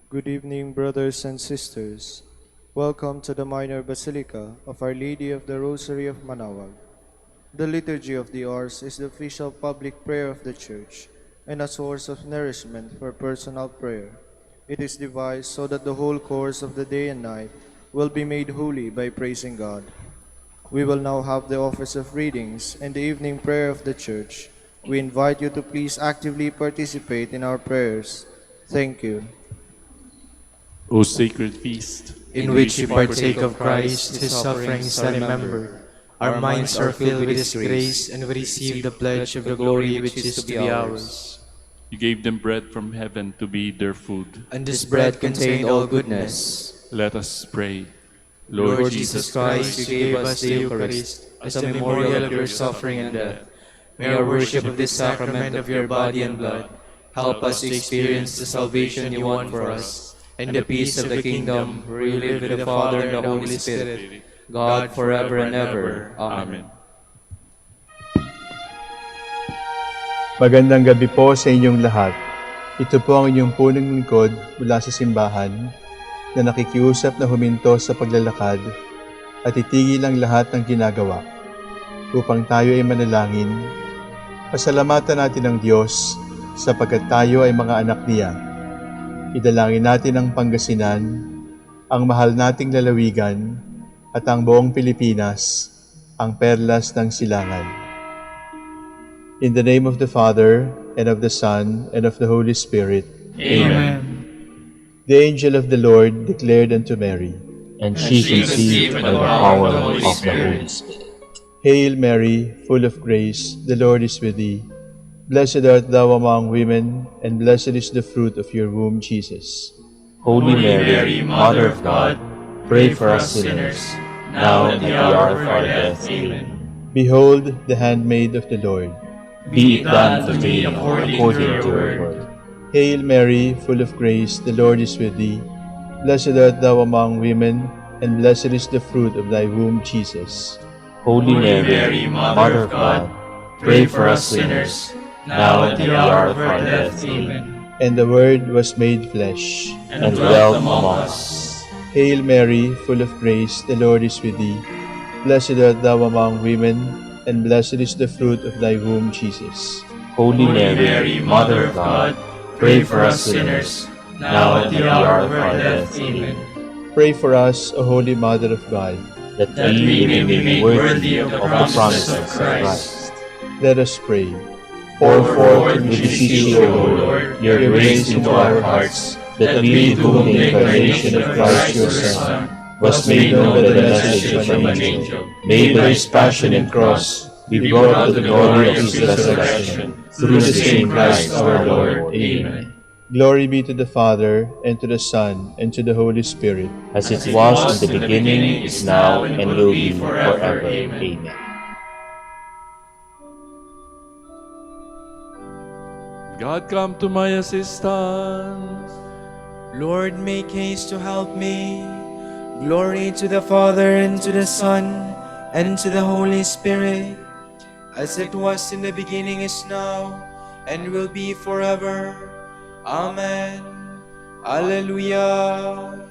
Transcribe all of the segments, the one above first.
Good evening, brothers and sisters. Welcome to the Minor Basilica of Our Lady of the Rosary of Manaoag. The Liturgy of the Hours is the official public prayer of the Church and a source of nourishment for personal prayer. It is devised so that the whole course of the day and night will be made holy by praising God. We will now have the office of readings and the evening prayer of the Church. We invite you to please actively participate in our prayers. Thank you. O sacred feast, in which we partake of Christ, His sufferings and remember. Our minds are filled with His grace, and we receive the pledge of the glory which is to be ours. you gave them bread from heaven to be their food. And this bread contained all goodness. Let us pray. Lord Jesus Christ, you gave us the Eucharist as a memorial of your suffering and death. May our worship of this sacrament of your body and blood help us to experience the salvation you won for us, and the peace of the kingdom, where you live with the Father and the Holy Spirit, God forever and ever. Amen. Magandang gabi po sa inyong lahat. Ito po ang inyong punong lingkod mula sa simbahan na nakikiusap na huminto sa paglalakad at itigil ang lahat ng ginagawa upang tayo ay manalangin. Pasalamatan natin ang Diyos sapagkat tayo ay mga anak niya. Idalangin natin ang Pangasinan, ang mahal nating lalawigan, at ang buong Pilipinas, ang perlas ng silangan. In the name of the Father, and of the Son, and of the Holy Spirit. Amen. The angel of the Lord declared unto Mary, and she conceived by the power of the Holy Spirit. Hail Mary, full of grace, the Lord is with thee. Blessed art thou among women, and blessed is the fruit of your womb, Jesus. Holy Mary, Mother of God, pray for us sinners, now and at the hour of our death. Amen. Behold the handmaid of the Lord. Be it done to me according to your word. Hail Mary, full of grace, the Lord is with thee. Blessed art thou among women, and blessed is the fruit of thy womb, Jesus. Holy Mary, Mother of God, pray for us sinners, now and at the hour of our death. Amen. And the Word was made flesh, and dwelt among us. Hail Mary, full of grace, the Lord is with thee. Blessed art thou among women, and blessed is the fruit of thy womb, Jesus. Holy Mary, Mother of God, pray for us sinners, now and at the hour of our death. Amen. Pray for us, O Holy Mother of God, that we may be made worthy of the promises of Christ. Let us pray. Pour forth, we beseech you, O Lord, your grace into our hearts, that we, to whom the incarnation of Christ your Son was made known by the message of an angel, may by his passion and cross be brought to the glory of his resurrection, through the same Christ our Lord. Amen. Glory be to the Father, and to the Son, and to the Holy Spirit. As it was in the beginning, is now, and will be forever. Amen. God, come to my assistance. Lord, make haste to help me. Glory to the Father, and to the Son, and to the Holy Spirit, as it was in the beginning, is now, and will be forever. Amen. Alleluia.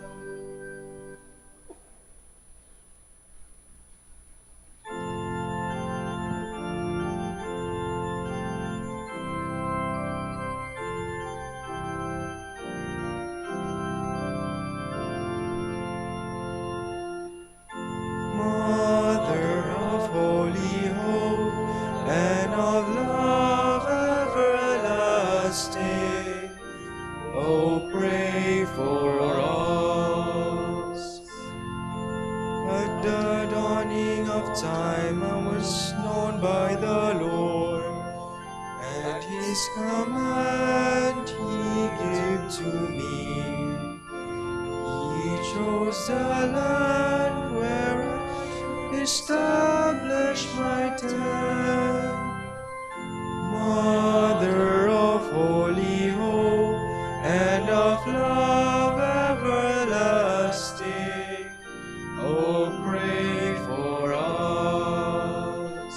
Mother of holy hope and of love everlasting, oh, pray for us. At the dawning of time I was known by the Lord. At his command he gave to me. He chose the land where I establish my tent. Mother of holy hope and of love everlasting, oh, pray for us.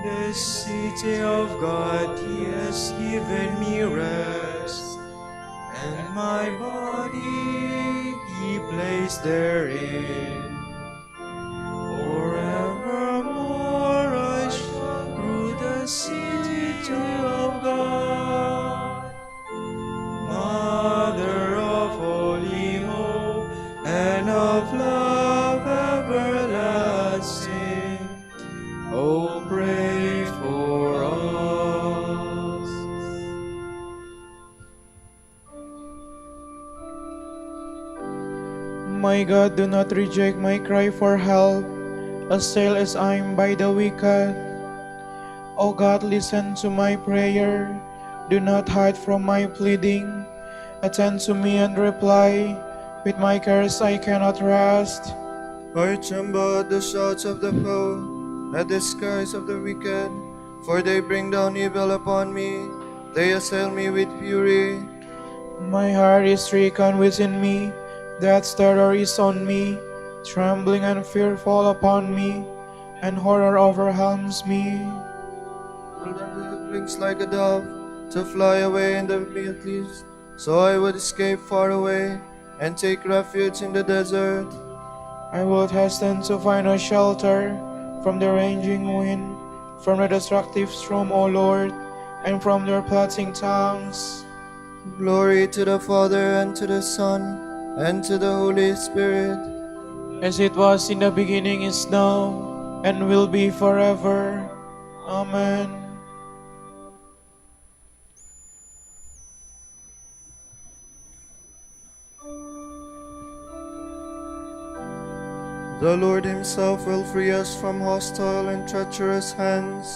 The city of God, he has given me rest, and my body he placed therein. Forevermore I shall through the city of God, Mother of holy hope and of love everlasting. Oh, pray for us. My God, do not reject my cry for help, assailed as I am by the wicked. O God, listen to my prayer. Do not hide from my pleading. Attend to me and reply. With my cares I cannot rest. I tremble at the shouts of the foe, at the cries of the wicked, for they bring down evil upon me. They assail me with fury. My heart is stricken within me. Death's terror is on me. Trembling and fear fall upon me, and horror overwhelms me. Hold on to the wings like a dove, to fly away in the at least. So I would escape far away, and take refuge in the desert. I will hasten to find a shelter from the raging wind, from the destructive storm, O Lord, and from their plotting tongues. Glory to the Father, and to the Son, and to the Holy Spirit. As it was in the beginning, is now, and will be forever. Amen. The Lord himself will free us from hostile and treacherous hands.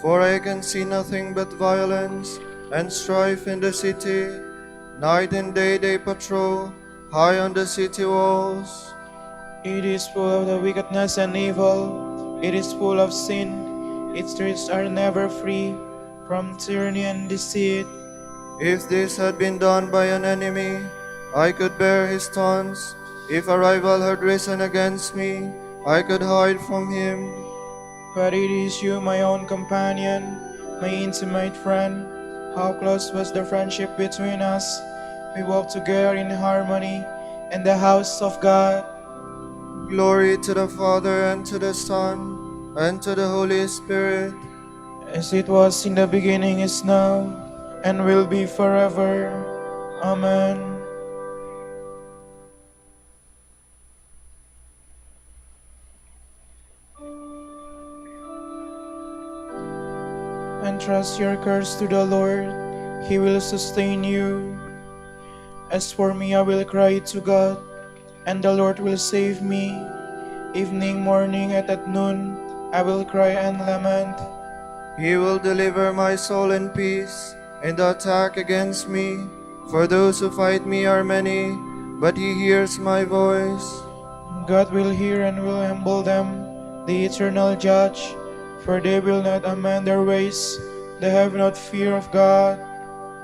For I can see nothing but violence and strife in the city. Night and day they patrol, high on the city walls. It is full of the wickedness and evil. It is full of sin. Its streets are never free from tyranny and deceit. If this had been done by an enemy, I could bear his taunts. If a rival had risen against me, I could hide from him. But it is you, my own companion, my intimate friend. How close was the friendship between us. We walked together in harmony in the house of God. Glory to the Father, and to the Son, and to the Holy Spirit. As it was in the beginning, is now, and will be forever. Amen. Entrust your cares to the Lord. He will sustain you. As for me, I will cry to God, and the Lord will save me. Evening, morning, and at noon, I will cry and lament. He will deliver my soul in peace in the attack against me. For those who fight me are many, but he hears my voice. God will hear and will humble them, the eternal judge. For they will not amend their ways, they have not fear of God.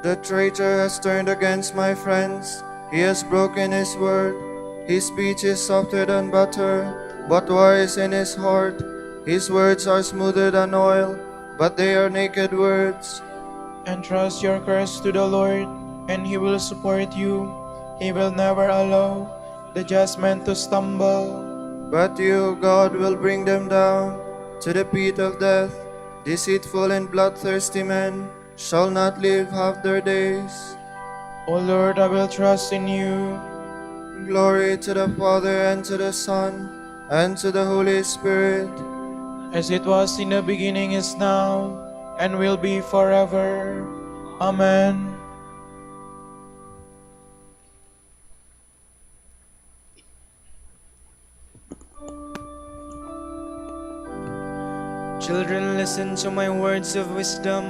The traitor has turned against my friends, he has broken his word. His speech is softer than butter, but war is in his heart. His words are smoother than oil, but they are naked words. Entrust your cares to the Lord, and He will support you. He will never allow the just man to stumble. But you, God, will bring them down to the pit of death. Deceitful and bloodthirsty men shall not live half their days. O Lord, I will trust in you. Glory to the Father, and to the Son, and to the Holy Spirit. As it was in the beginning, is now, and will be forever. Amen. Children, listen to my words of wisdom.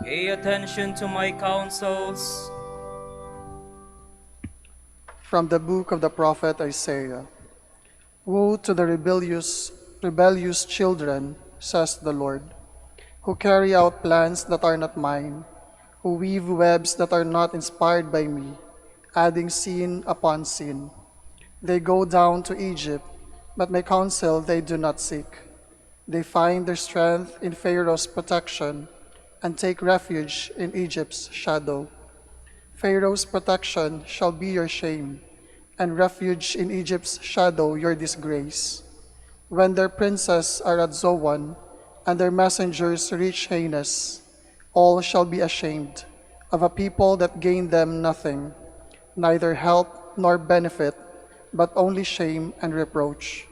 Pay attention to my counsels. From the book of the prophet Isaiah. Woe to the rebellious children, says the Lord, who carry out plans that are not mine, who weave webs that are not inspired by me, adding sin upon sin. They go down to Egypt, but my counsel they do not seek. They find their strength in Pharaoh's protection and take refuge in Egypt's shadow. Pharaoh's protection shall be your shame, and refuge in Egypt's shadow your disgrace. When their princes are at Zoan, and their messengers reach Hanes, all shall be ashamed of a people that gain them nothing, neither help nor benefit, but only shame and reproach.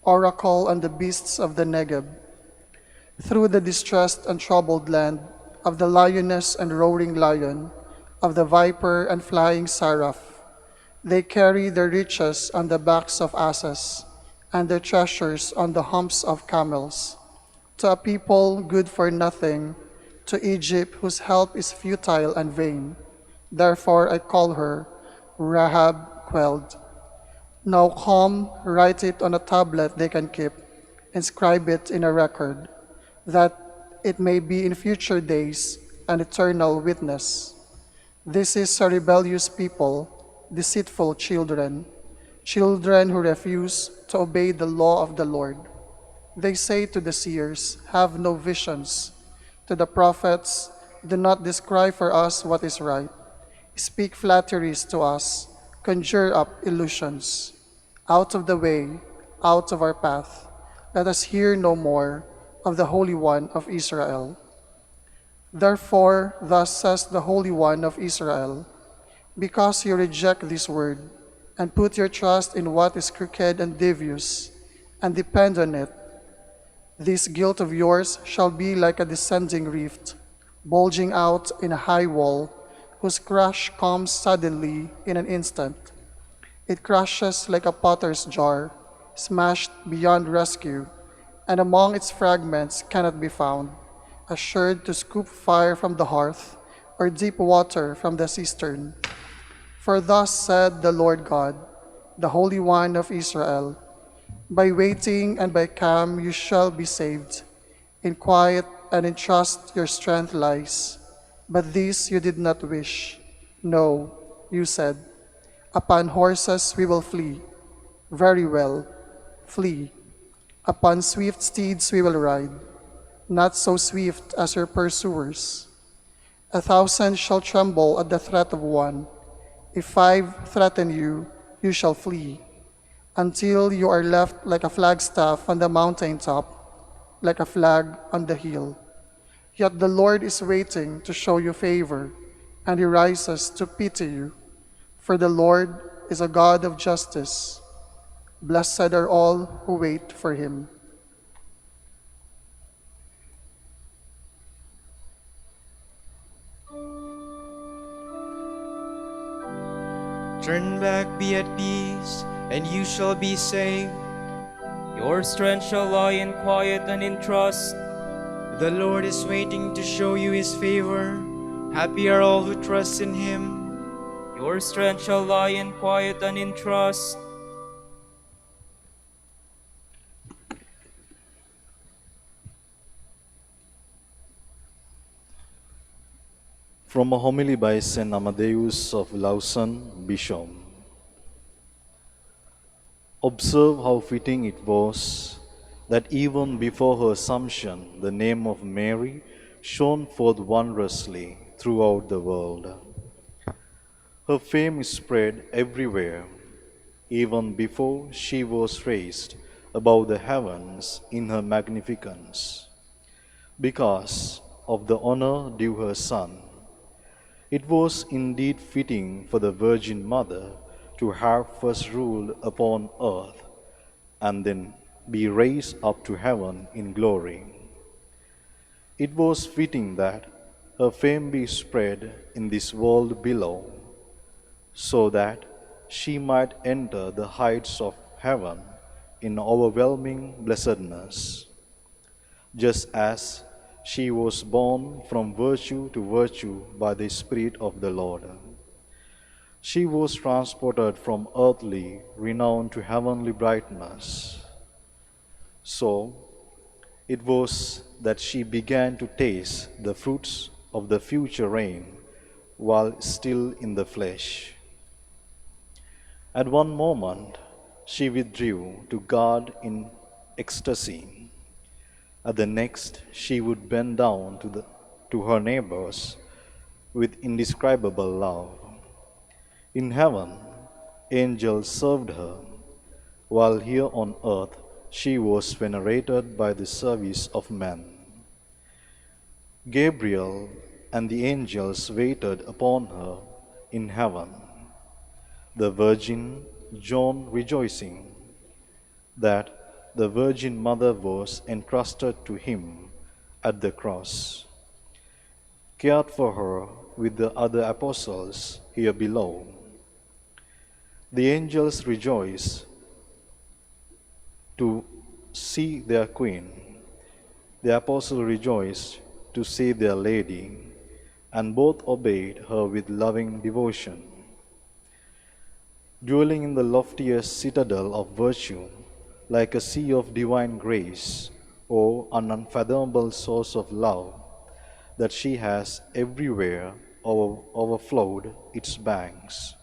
Oracle on the beasts of the Negeb. Through the distressed and troubled land of the lioness and roaring lion, of the viper and flying seraph, they carry their riches on the backs of asses, and their treasures on the humps of camels. To a people good for nothing, to Egypt whose help is futile and vain. Therefore I call her Rahab quelled. Now come, write it on a tablet they can keep, inscribe it in a record, that it may be in future days an eternal witness. This is a rebellious people, deceitful children, children who refuse to obey the law of the Lord. They say to the seers, have no visions. To the prophets, do not describe for us what is right. Speak flatteries to us, conjure up illusions. Out of the way, out of our path, let us hear no more of the Holy One of Israel. Therefore, thus says the Holy One of Israel, because you reject this word, and put your trust in what is crooked and devious, and depend on it, this guilt of yours shall be like a descending rift, bulging out in a high wall, whose crash comes suddenly in an instant. It crashes like a potter's jar, smashed beyond rescue, and among its fragments cannot be found, assured to scoop fire from the hearth, or deep water from the cistern. For thus said the Lord God, the Holy One of Israel, by waiting and by calm you shall be saved. In quiet and in trust your strength lies. But this you did not wish. No, you said, upon horses we will flee. Very well, flee. Upon swift steeds we will ride, not so swift as your pursuers. 1,000 shall tremble at the threat of one. If 5 threaten you, you shall flee, until you are left like a flagstaff on the mountaintop, like a flag on the hill. Yet the Lord is waiting to show you favor, and he rises to pity you. For the Lord is a God of justice. Blessed are all who wait for him. Turn back, be at peace, and you shall be saved. Your strength shall lie in quiet and in trust. The Lord is waiting to show you his favor. Happy are all who trust in him. Your strength shall lie in quiet and in trust. From a homily by St. Amadeus of Lausanne, Bishop. Observe how fitting it was that even before her Assumption, the name of Mary shone forth wondrously throughout the world. Her fame is spread everywhere, even before she was raised above the heavens in her magnificence. Because of the honor due her Son, it was indeed fitting for the Virgin Mother to have first ruled upon earth and then be raised up to heaven in glory. It was fitting that her fame be spread in this world below, so that she might enter the heights of heaven in overwhelming blessedness, just as she was born from virtue to virtue by the Spirit of the Lord. She was transported from earthly renown to heavenly brightness. So it was that she began to taste the fruits of the future reign while still in the flesh. At one moment, she withdrew to God in ecstasy. At the next, she would bend down to her neighbors with indescribable love. In heaven, angels served her, while here on earth she was venerated by the service of men. Gabriel and the angels waited upon her in heaven, the Virgin John rejoicing that the Virgin Mother was entrusted to him at the cross, cared for her with the other apostles here below. The angels rejoice to see their queen. The apostles rejoiced to see their lady, and both obeyed her with loving devotion. Dwelling in the loftiest citadel of virtue, like a sea of divine grace, or an unfathomable source of love, that she has everywhere overflowed its banks.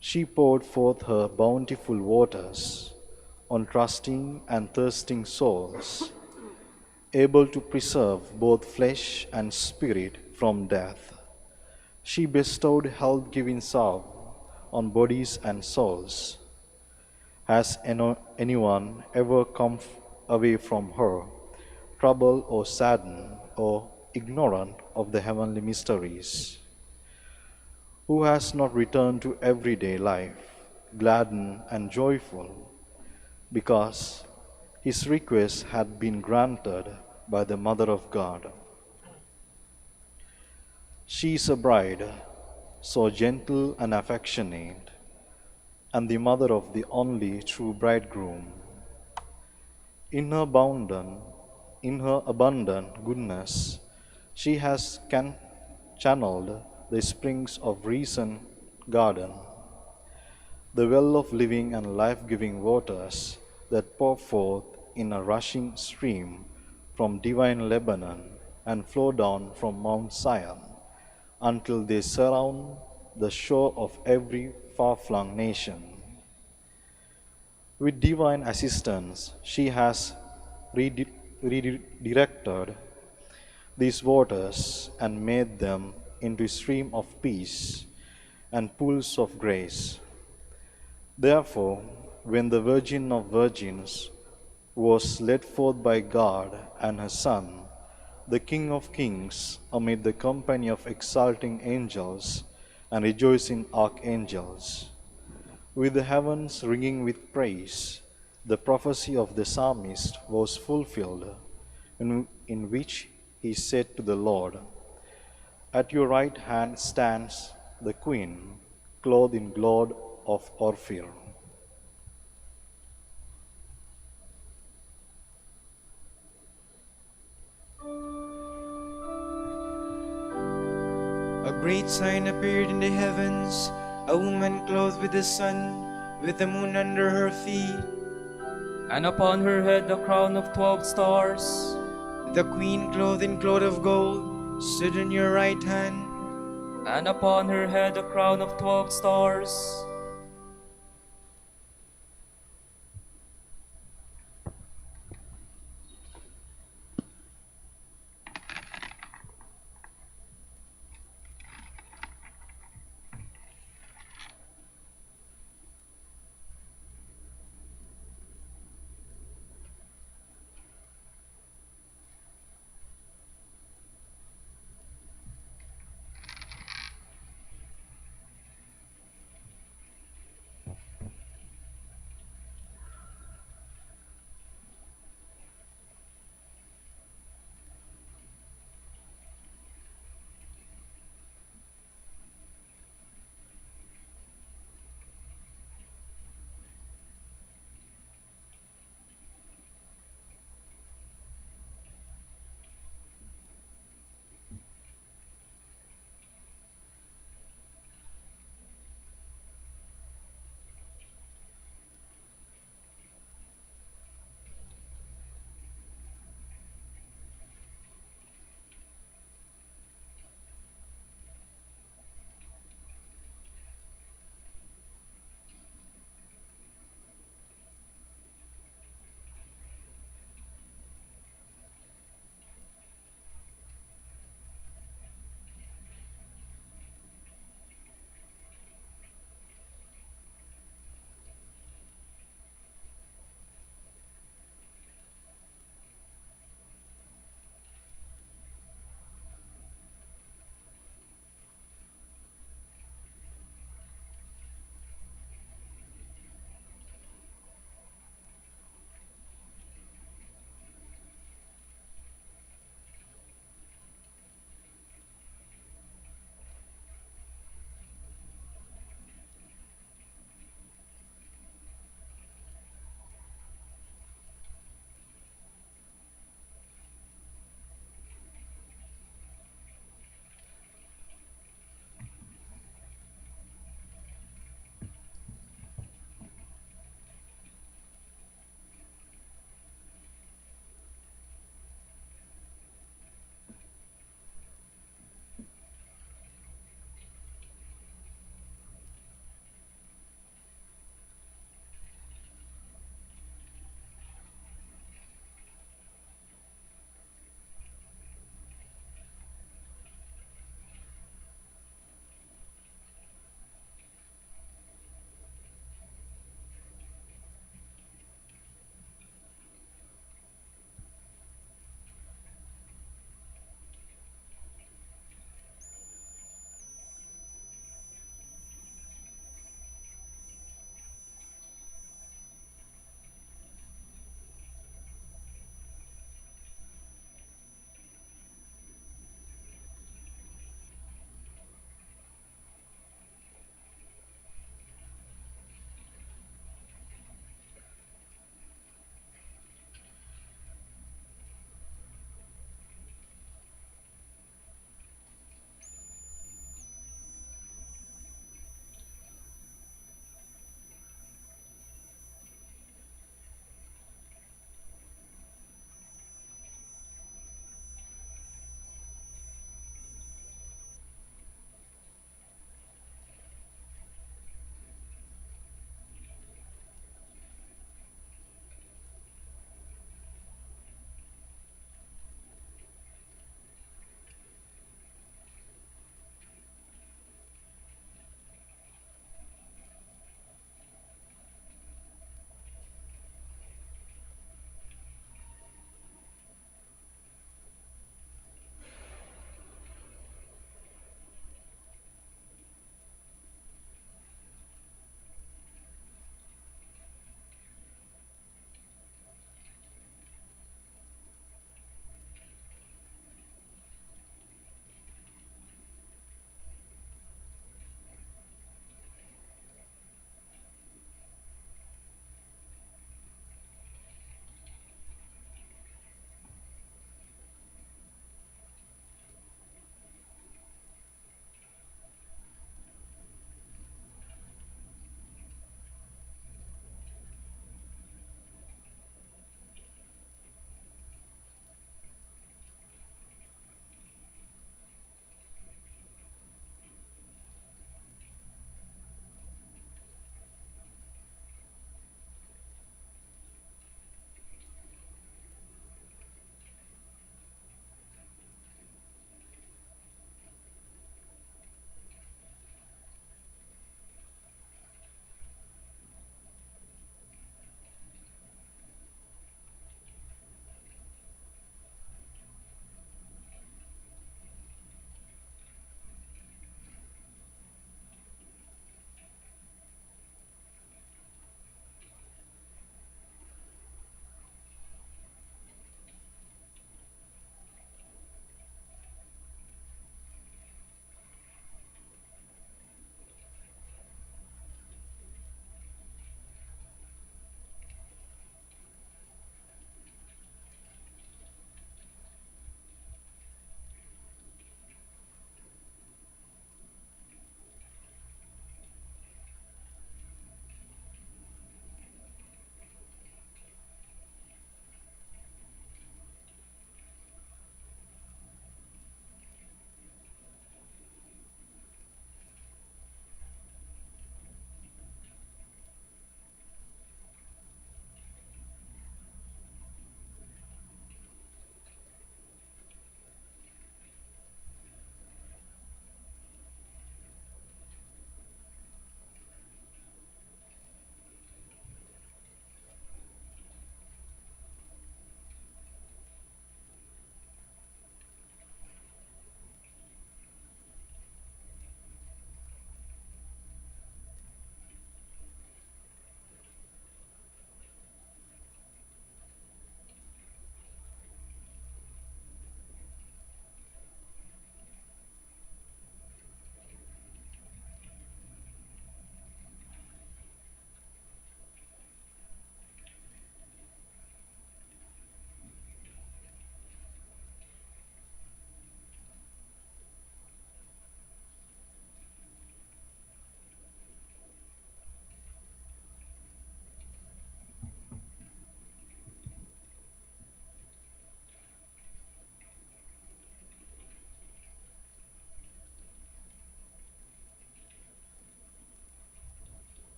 She poured forth her bountiful waters on trusting and thirsting souls, able to preserve both flesh and spirit from death. She bestowed health-giving salve on bodies and souls. Has anyone ever come away from her, troubled or saddened or ignorant of the heavenly mysteries? Who has not returned to everyday life, gladdened and joyful, because his request had been granted by the Mother of God? She is a bride, so gentle and affectionate, and the mother of the only true bridegroom. In her abundant goodness, she has channeled the springs of reason garden, the well of living and life-giving waters that pour forth in a rushing stream from divine Lebanon and flow down from Mount Zion until they surround the shore of every far-flung nation. With divine assistance, she has redirected these waters and made them into a stream of peace and pools of grace. Therefore, when the Virgin of Virgins was led forth by God and her Son, the King of Kings, amid the company of exulting angels and rejoicing archangels, with the heavens ringing with praise, the prophecy of the psalmist was fulfilled, in which he said to the Lord, "At your right hand stands the Queen, clothed in glory of Ophir." A great sign appeared in the heavens, a woman clothed with the sun, with the moon under her feet. And upon her head a crown of 12 stars. The queen, clothed in cloth of gold, stood on your right hand. And upon her head a crown of 12 stars.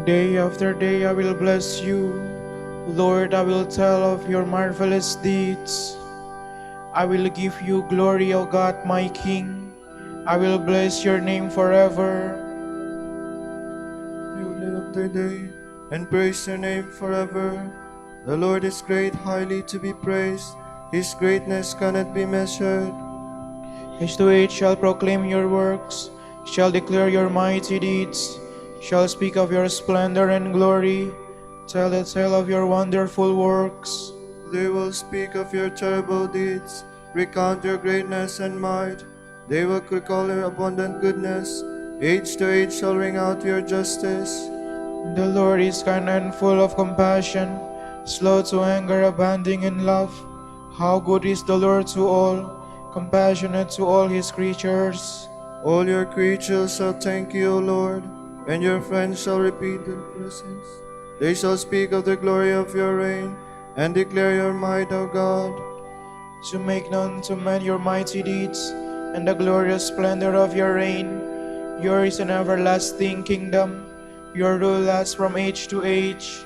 Day after day I will bless you. Lord, I will tell of your marvelous deeds. I will give you glory, O God, my King. I will bless your name forever. You live up their day and praise your name forever. The Lord is great, highly to be praised. His greatness cannot be measured. Age to age shall proclaim your works, shall declare your mighty deeds, shall speak of your splendor and glory, tell the tale of your wonderful works. They will speak of your terrible deeds, recount your greatness and might. They will recall your abundant goodness. Age to age shall ring out your justice. The Lord is kind and full of compassion, slow to anger, abounding in love. How good is the Lord to all, compassionate to all his creatures. All your creatures shall thank you, O Lord, and your friends shall repeat their blessings. They shall speak of the glory of your reign, and declare your might, O God. To make known to men your mighty deeds, and the glorious splendor of your reign. Yours is an everlasting kingdom, your rule lasts from age to age.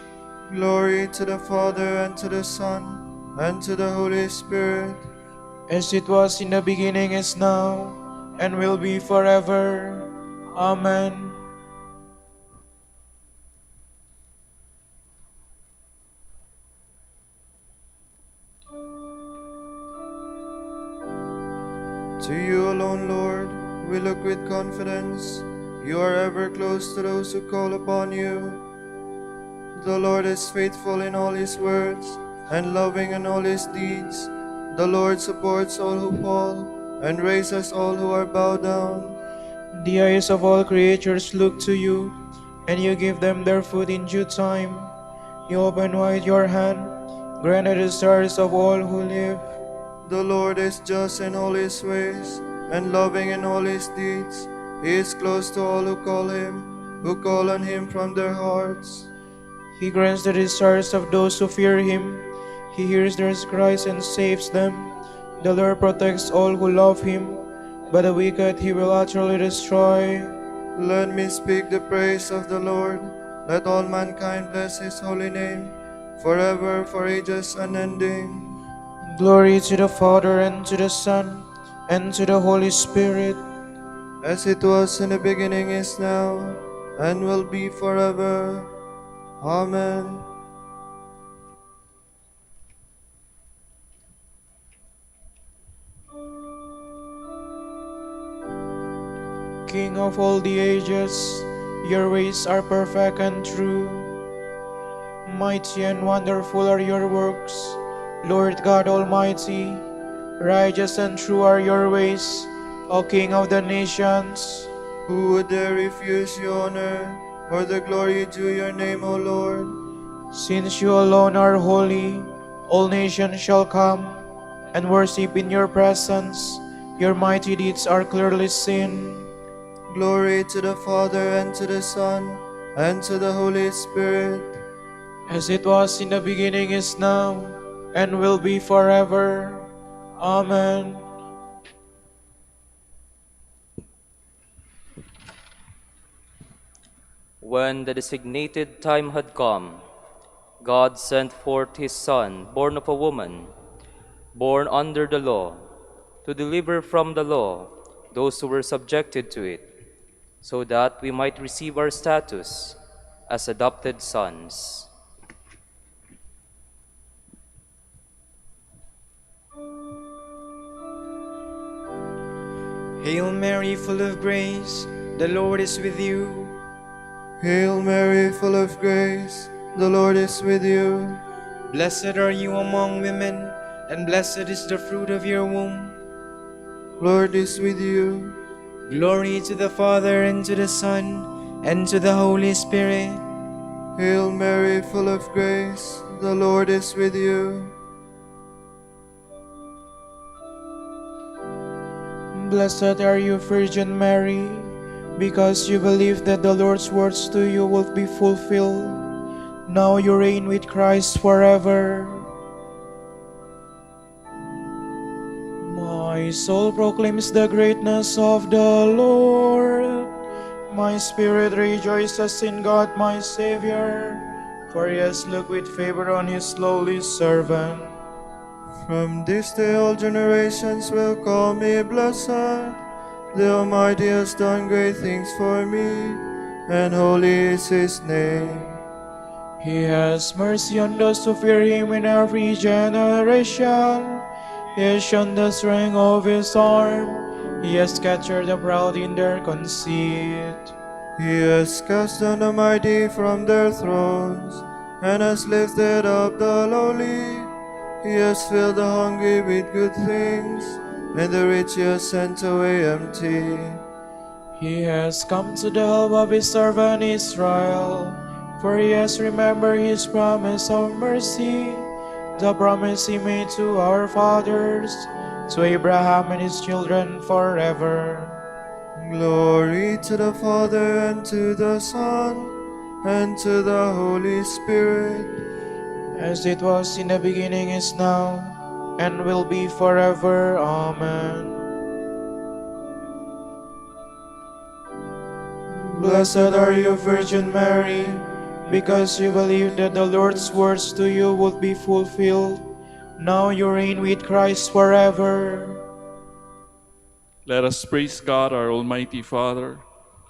Glory to the Father, and to the Son, and to the Holy Spirit. As it was in the beginning, is now, and will be forever. Amen. To you alone, Lord, we look with confidence. You are ever close to those who call upon you. The Lord is faithful in all his words, and loving in all his deeds. The Lord supports all who fall, and raises all who are bowed down. The eyes of all creatures look to you, and you give them their food in due time. You open wide your hand, grant the desires of all who live. The Lord is just in all his ways, and loving in all his deeds. He is close to all who call on him from their hearts. He grants the desires of those who fear him. He hears their cries and saves them. The Lord protects all who love him, but the wicked he will utterly destroy. Let me speak the praise of the Lord. Let all mankind bless his holy name, forever, for ages unending. Glory to the Father, and to the Son, and to the Holy Spirit. As it was in the beginning, is now, and will be forever. Amen. King of all the ages, your ways are perfect and true. Mighty and wonderful are your works, Lord God Almighty. Righteous and true are your ways, O King of the nations. Who would dare refuse you honor, or the glory due your name, O Lord? Since you alone are holy, all nations shall come and worship in your presence. Your mighty deeds are clearly seen. Glory to the Father, and to the Son, and to the Holy Spirit. As it was in the beginning, is now, and will be forever. Amen. When the designated time had come, God sent forth his Son, born of a woman, born under the law, to deliver from the law those who were subjected to it, so that we might receive our status as adopted sons. Hail Mary, full of grace, the Lord is with you. Hail Mary, full of grace, the Lord is with you. Blessed are you among women, and blessed is the fruit of your womb. Lord is with you. Glory to the Father, and to the Son, and to the Holy Spirit. Hail Mary, full of grace, the Lord is with you. Blessed are you, Virgin Mary, because you believe that the Lord's words to you will be fulfilled. Now you reign with Christ forever. My soul proclaims the greatness of the Lord. My spirit rejoices in God my Savior, for he has looked with favor on his lowly servant. From this day all generations will call me blessed. The Almighty has done great things for me, and holy is his name. He has mercy on those who fear him in every generation. He has shown the strength of his arm. He has scattered the proud in their conceit. He has cast down the mighty from their thrones, and has lifted up the lowly. He has filled the hungry with good things, and the rich he has sent away empty. He has come to the help of his servant Israel, for he has remembered his promise of mercy, the promise he made to our fathers, to Abraham and his children forever. Glory to the Father, and to the Son, and to the Holy Spirit, as it was in the beginning, is now, and will be forever. Amen. Blessed are you, Virgin Mary, because you believed that the Lord's words to you would be fulfilled. Now you reign with Christ forever. Let us praise God, our Almighty Father,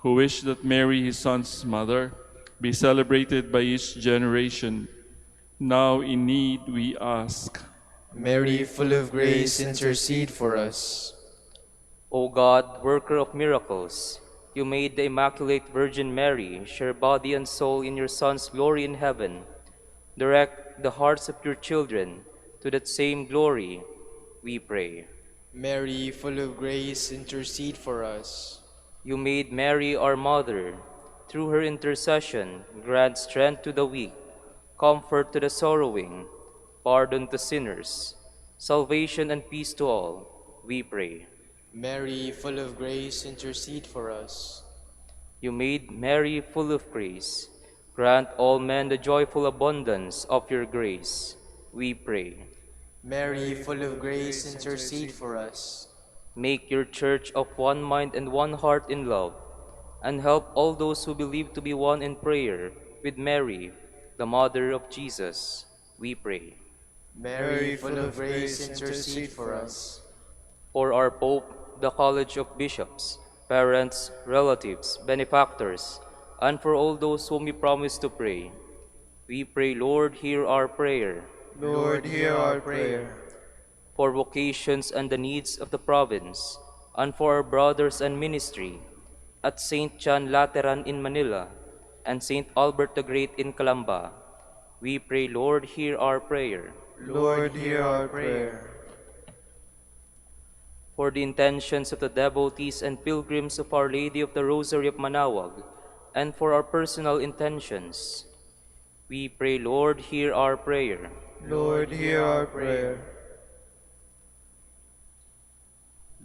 who wished that Mary, his Son's mother, be celebrated by each generation. Now in need we ask. Mary, full of grace, intercede for us. O God, worker of miracles, you made the Immaculate Virgin Mary share body and soul in your Son's glory in heaven. Direct the hearts of your children to that same glory, we pray. Mary, full of grace, intercede for us. You made Mary our mother. Through her intercession, grant strength to the weak, comfort to the sorrowing, pardon to sinners, salvation and peace to all, we pray. Mary, full of grace, intercede for us. You made Mary full of grace. Grant all men the joyful abundance of your grace, we pray. Mary, full of grace, intercede for us. Make your church of one mind and one heart in love, and help all those who believe to be one in prayer with Mary, the Mother of Jesus, we pray. Mary, full of grace, intercede for us. For our Pope, the College of Bishops, parents, relatives, benefactors, and for all those whom we promise to pray, we pray, Lord, hear our prayer. Lord, hear our prayer. For vocations and the needs of the province, and for our brothers and ministry at St. John Lateran in Manila and St. Albert the Great in Calamba, we pray, Lord, hear our prayer. Lord, hear our prayer. For the intentions of the devotees and pilgrims of Our Lady of the Rosary of Manaoag, and for our personal intentions, we pray, Lord, hear our prayer. Lord, hear our prayer.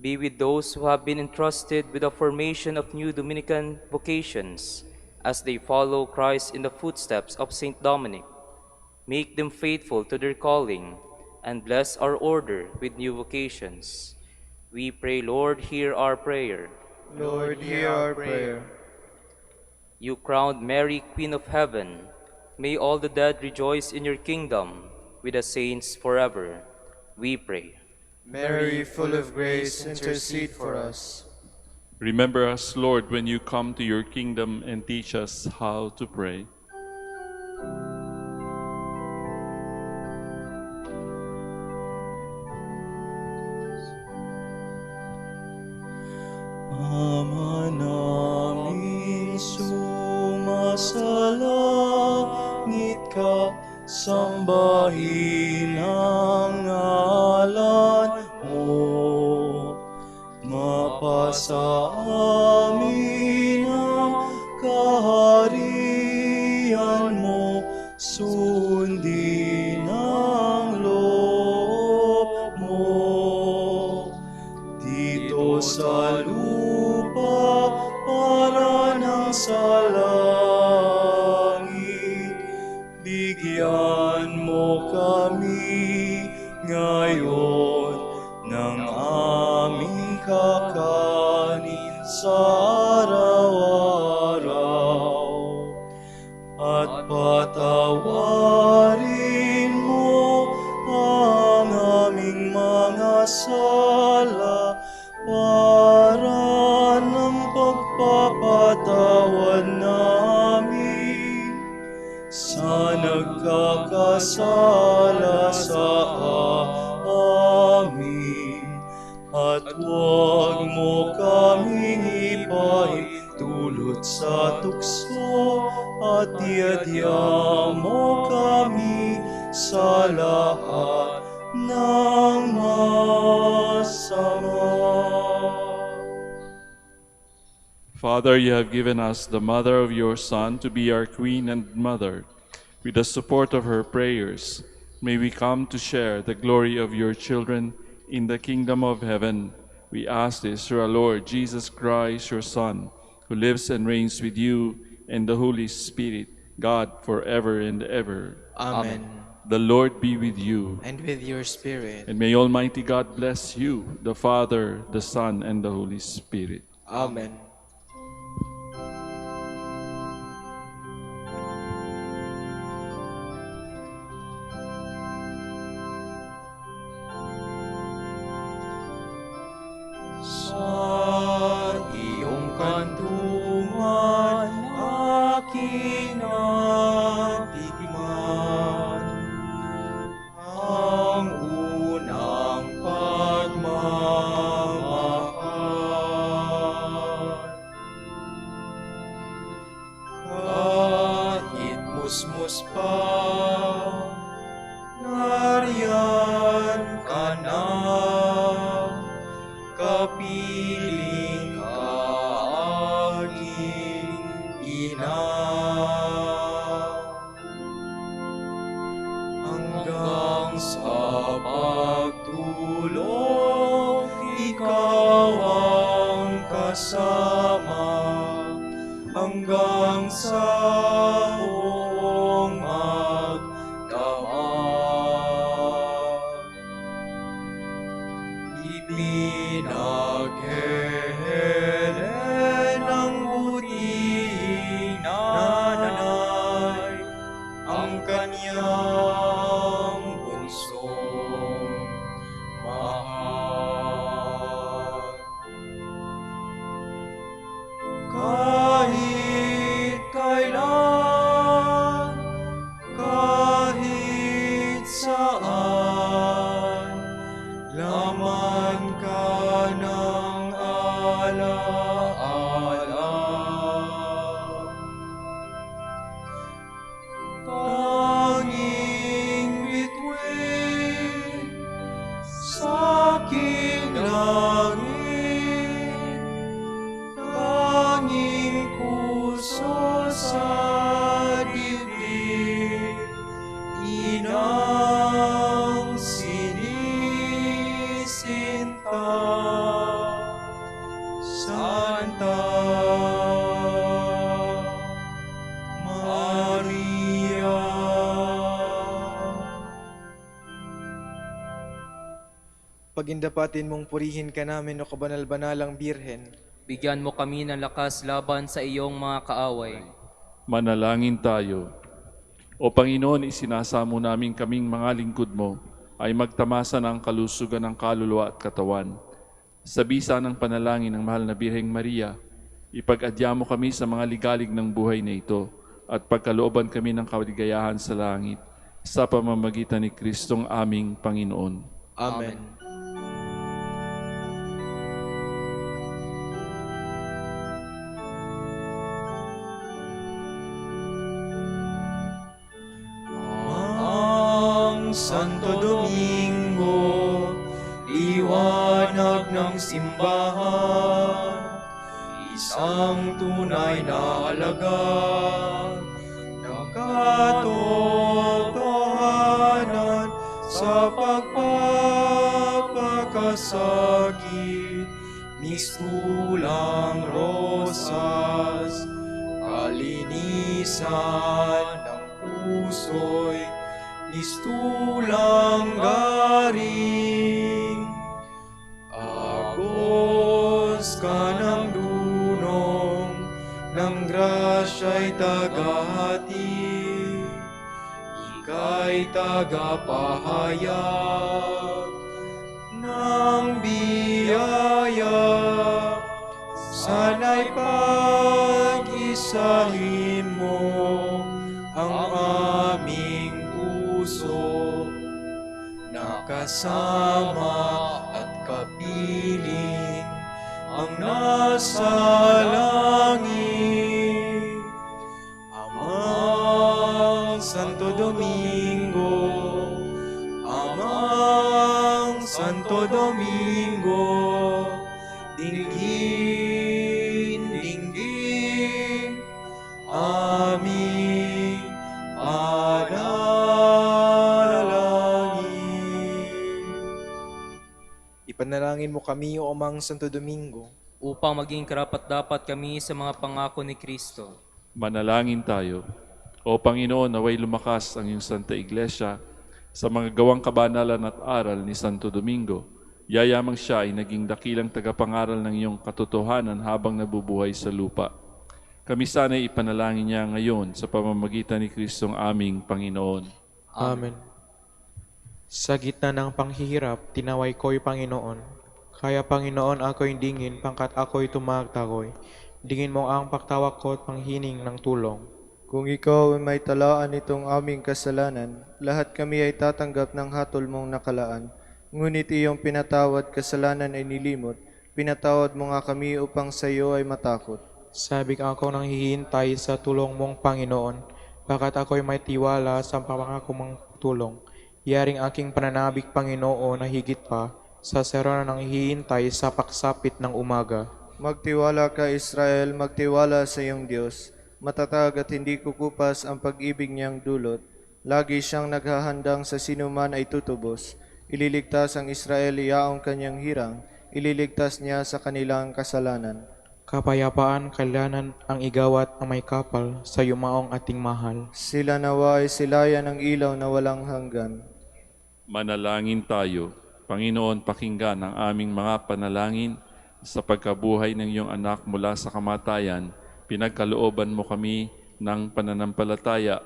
Be with those who have been entrusted with the formation of new Dominican vocations as they follow Christ in the footsteps of St. Dominic. Make them faithful to their calling and bless our order with new vocations. We pray, Lord, hear our prayer. Lord, hear our prayer. You crowned Mary, Queen of Heaven. May all the dead rejoice in your kingdom with the saints forever. We pray. Mary, full of grace, intercede for us. Remember us, Lord, when you come to your kingdom, and teach us how to pray. Ama namin sumasalangit ka, sambahin ang ngalan mo. Mapasa amin ang kaharian mo, sundin ang loob mo. Dito sa lupa para ng sa langit, bigyan mo kami ngayon ng aming kakanin sa araw-araw. sala para ng pagpapatawad namin sa nagkakasala sa amin. At huwag mo kaming ipaitulot sa tukso at iadya mo kami sa lahat ng masama. Father, you have given us the mother of your Son to be our queen and mother. With the support of her prayers, may we come to share the glory of your children in the kingdom of heaven. We ask this through our Lord Jesus Christ, your Son, who lives and reigns with you and the Holy Spirit, God, forever and ever. Amen. The Lord be with you. And with your spirit. And may Almighty God bless you, the Father, the Son, and the Holy Spirit. Amen. Sa iyong kantungan, aking natikman ang unang pagmamahal. Kahit musmus pa, nariyan ka na. Kapiling ka aking ina. Hanggang sa pagtulog, ikaw ang kasama. Hanggang sa buong magdamag. Pinaghehelen ng butihing nanay ang kanyang bunsong mahal. Kahit kailan, kahit saan, laman ka ng alaala. Tanging bituin sa aking langit, tanging puso sa dibdib, inang sinisinta. Santa Maria. Pagindapatin mong purihin ka namin o kabanal-banalang Birhen. Bigyan mo kami ng lakas laban sa iyong mga kaaway. Manalangin tayo. O Panginoon, isinasamo namin kaming mga lingkod mo ay magtamasa ng kalusugan ng kaluluwa at katawan. Sa bisa ng panalangin ng mahal na Birheng Maria, ipag-adya mo kami sa mga ligalig ng buhay na ito at pagkalooban kami ng kaligayahan sa langit sa pamamagitan ni Kristong aming Panginoon. Amen. Ang Santo Domingo, liwanag ng simbahan, isang tunay na alagad ng katotohanan sa pagpapakasakit, mistulang rosas, kalinisan ng puso'y mistulang garing. Agos ka ng dunong, ng grasya'y tagahatid, ika'y tagapahayag ng kasama at kapiling ang nasa langit. Amang Santo Domingo, Amang Santo Domingo, dinggin, dinggin, aming panalangin. Ipanalangin mo kami, O Amang Santo Domingo, upang maging karapat-dapat kami sa mga pangako ni Kristo. Manalangin tayo. O Panginoon, naway lumakas ang iyong Santa Iglesia sa mga gawang kabanalan at aral ni Santo Domingo. Yayamang siya ay naging dakilang tagapangaral ng iyong katotohanan habang nabubuhay sa lupa. Kami sana'y ipanalangin niya ngayon sa pamamagitan ni Kristong aming Panginoon. Amen. Sa gitna ng panghihirap, tinaway ko'y Panginoon. Kaya Panginoon, ako'y dingin, pangkat ako'y tumatakoy. Dingin mo ang pagtawag ko at panghining ng tulong. Kung ikaw ay may talaan itong aming kasalanan, lahat kami ay tatanggap ng hatol mong nakalaan. Ngunit iyong pinatawad kasalanan ay nilimot, pinatawad mo nga kami upang sa iyo ay matakot. Sabik ako nang hihintay sa tulong mong Panginoon, bakat ako'y may tiwala sa pangako mong tulong. Yaring aking pananabik, Panginoon, na higit pa, sa serona nang hihintay sa pagsapit ng umaga. Magtiwala ka, Israel, magtiwala sa iyong Diyos. Matatag at hindi kukupas ang pag-ibig niyang dulot. Lagi siyang naghahandang sa sinuman ay tutubos. Ililigtas ang Israel iyaong kanyang hirang. Ililigtas niya sa kanilang kasalanan. Kapayapaan, kailanan ang igawat ang may kapal sa yumaong ating mahal. Sila nawa ay silayan ng ilaw na walang hanggan. Manalangin tayo. Panginoon, pakinggan ang aming mga panalangin sa pagkabuhay ng iyong anak mula sa kamatayan. Pinagkalooban mo kami ng pananampalataya.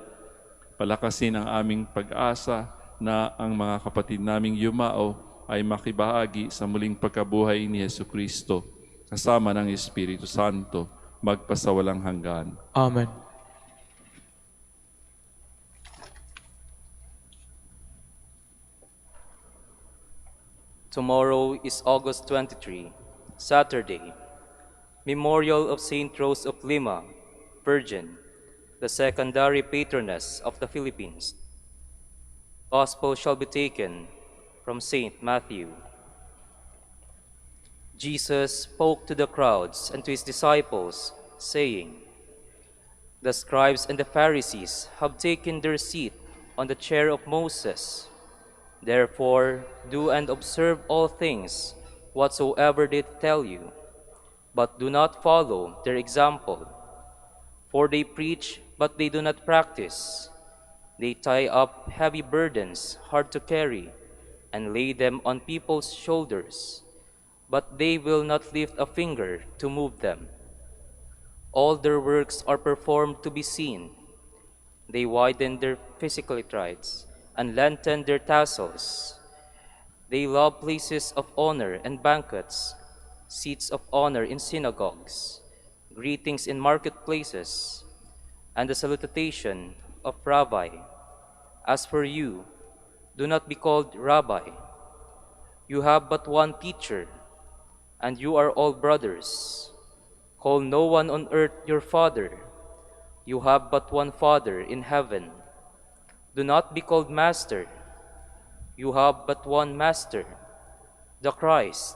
Palakasin ang aming pag-asa na ang mga kapatid naming yumao ay makibahagi sa muling pagkabuhay ni Jesucristo kasama ng Espiritu Santo magpasawalang hanggan. Amen. Tomorrow is August 23, Saturday, Memorial of Saint Rose of Lima, Virgin, the secondary patroness of the Philippines. Gospel shall be taken from Saint Matthew. Jesus spoke to the crowds and to his disciples, saying, "The scribes and the Pharisees have taken their seat on the chair of Moses. Therefore, do and observe all things whatsoever they tell you, but do not follow their example. For they preach, but they do not practice. They tie up heavy burdens hard to carry and lay them on people's shoulders, but they will not lift a finger to move them. All their works are performed to be seen. They widen their physical strides and lengthen their tassels. They love places of honor and banquets, seats of honor in synagogues, greetings in marketplaces, and the salutation of Rabbi. As for you, do not be called Rabbi. You have but one teacher, and you are all brothers. Call no one on earth your father. You have but one Father in heaven. Do not be called Master. You have but one Master, the Christ.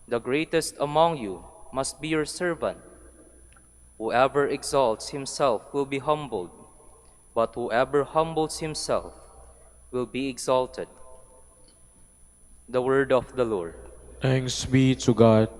The greatest among you must be your servant. Whoever exalts himself will be humbled, but whoever humbles himself will be exalted." The word of the Lord. Thanks be to God.